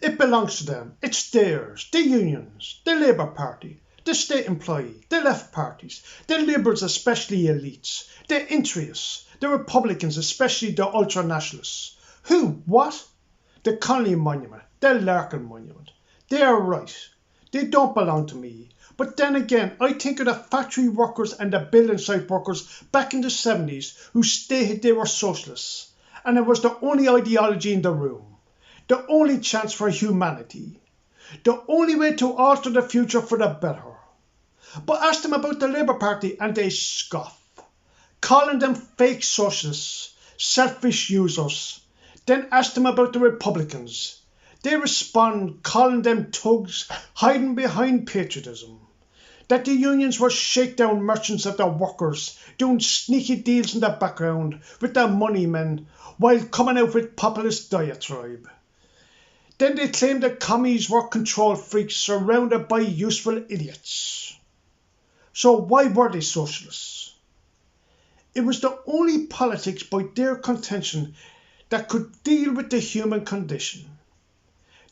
It belongs to them. It's theirs. The unions, the Labour Party, the state employee, the left parties, the Liberals, especially elites, the interests, the Republicans, especially the ultra-nationalists. Who? What? The Connolly Monument, the Larkin Monument. They are right. They don't belong to me. But then again, I think of the factory workers and the building site workers back in the 70s who stated they were socialists, and it was the only ideology in the room, the only chance for humanity, the only way to alter the future for the better. But ask them about the Labour Party and they scoff, calling them fake socialists, selfish users. Then ask them about the Republicans. They respond calling them thugs hiding behind patriotism. That the unions were shakedown merchants of the workers, doing sneaky deals in the background with the money men while coming out with populist diatribe. Then they claimed that commies were control freaks surrounded by useful idiots. So why were they socialists? It was the only politics by their contention that could deal with the human condition.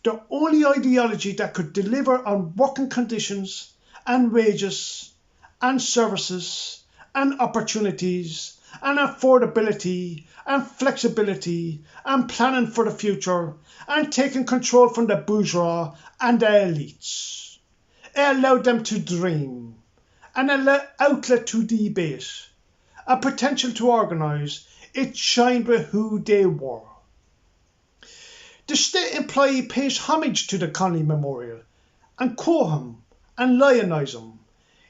The only ideology that could deliver on working conditions and wages and services and opportunities and affordability and flexibility and planning for the future and taking control from the bourgeois and the elites. It allowed them to dream, an outlet to debate, a potential to organise. It shined with who they were. The state employee pays homage to the Connolly Memorial and quote him and lionize him.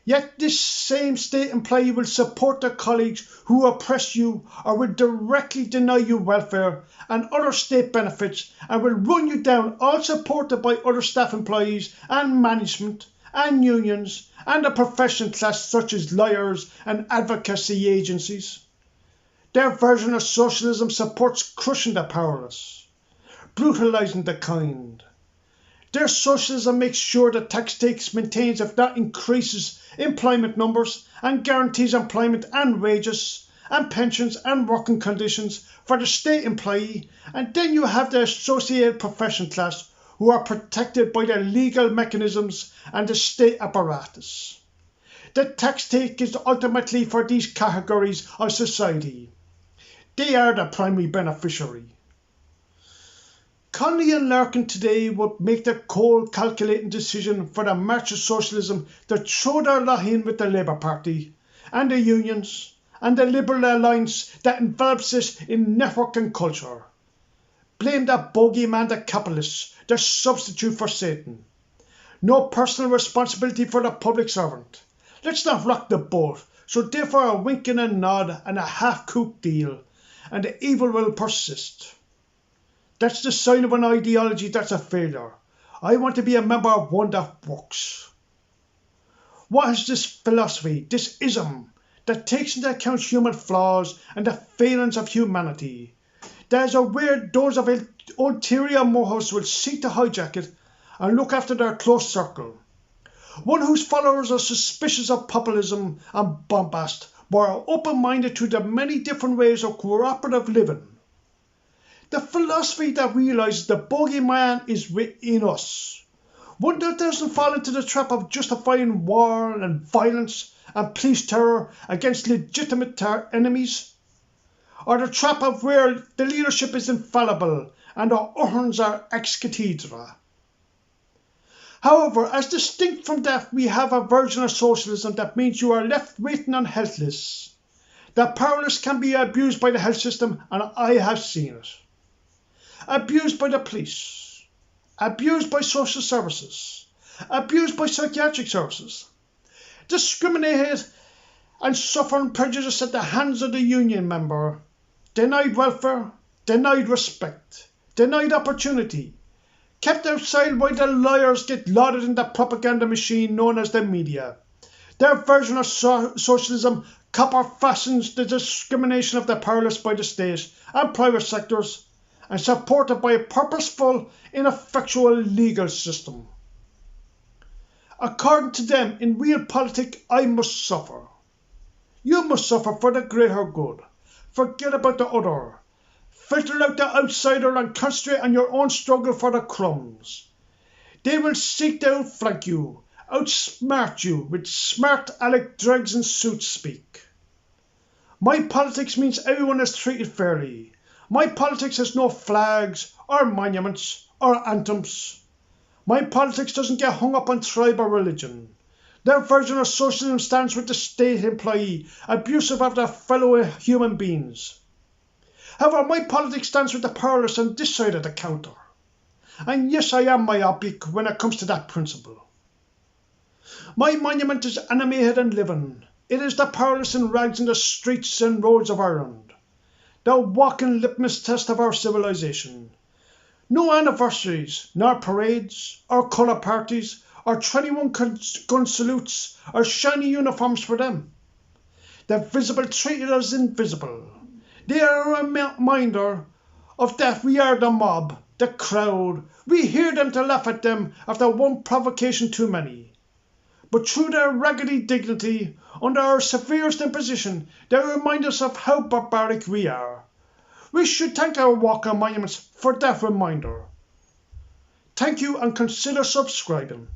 Yet this same state employee will support their colleagues who oppress you or will directly deny you welfare and other state benefits and will run you down, all supported by other staff employees and management and unions and the professional class such as lawyers and advocacy agencies. Their version of socialism supports crushing the powerless, brutalising the kind. Their socialism makes sure that tax takes, maintains, if not increases, employment numbers and guarantees employment and wages and pensions and working conditions for the state employee, and then you have the associated professional class who are protected by the legal mechanisms and the state apparatus. The tax take is ultimately for these categories of society. They are the primary beneficiary. Connolly and Larkin today would make the cold calculating decision for the March of Socialism to throw their lot in with the Labour Party and the unions and the Liberal alliance that envelops it in network and culture. Blame that bogeyman, the capitalists, their substitute for Satan. No personal responsibility for the public servant. Let's not rock the boat, so therefore a wink and a nod and a half-cooked deal, and the evil will persist. That's the sign of an ideology that's a failure. I want to be a member of one that works. What is this philosophy, this ism, that takes into account human flaws and the failings of humanity? That is aware those of ulterior motives will seek to hijack it and look after their close circle. One whose followers are suspicious of populism and bombast, but are open-minded to the many different ways of cooperative living. The philosophy that realises the bogeyman is within us. One that doesn't fall into the trap of justifying war and violence and police terror against legitimate enemies. Or the trap of where the leadership is infallible and the urns are ex cathedra. However, as distinct from that, we have a version of socialism that means you are left waiting on health lists. The powerless can be abused by the health system, and I have seen it. Abused by the police, abused by social services, abused by psychiatric services, discriminated and suffering prejudice at the hands of the union member, denied welfare, denied respect, denied opportunity, kept outside while the liars get lauded in the propaganda machine known as the media. Their version of socialism copper fastens the discrimination of the powerless by the state and private sectors, and supported by a purposeful, ineffectual legal system. According to them, in real politics, I must suffer. You must suffer for the greater good. Forget about the other. filter out the outsider and concentrate on your own struggle for the crumbs. They will seek to outflank you, outsmart you with smart Alec dregs and suit speak. My politics means everyone is treated fairly. My politics has no flags or monuments or anthems. My politics doesn't get hung up on tribe or religion. Their version of socialism stands with the state employee, abusive of their fellow human beings. However, my politics stands with the powerless on this side of the counter. And yes, I am myopic when it comes to that principle. My monument is animated and living. It is the powerless in rags in the streets and roads of Ireland, the walking litmus test of our civilization. No anniversaries, nor parades, or colour parties, or 21 gun salutes, or shiny uniforms for them. The visible treated as invisible. They are a reminder of that we are the mob, the crowd. We hear them to laugh at them after one provocation too many. But through their raggedy dignity, under our severest imposition, they remind us of how barbaric we are. We should thank our walking monuments for that reminder. Thank you and consider subscribing.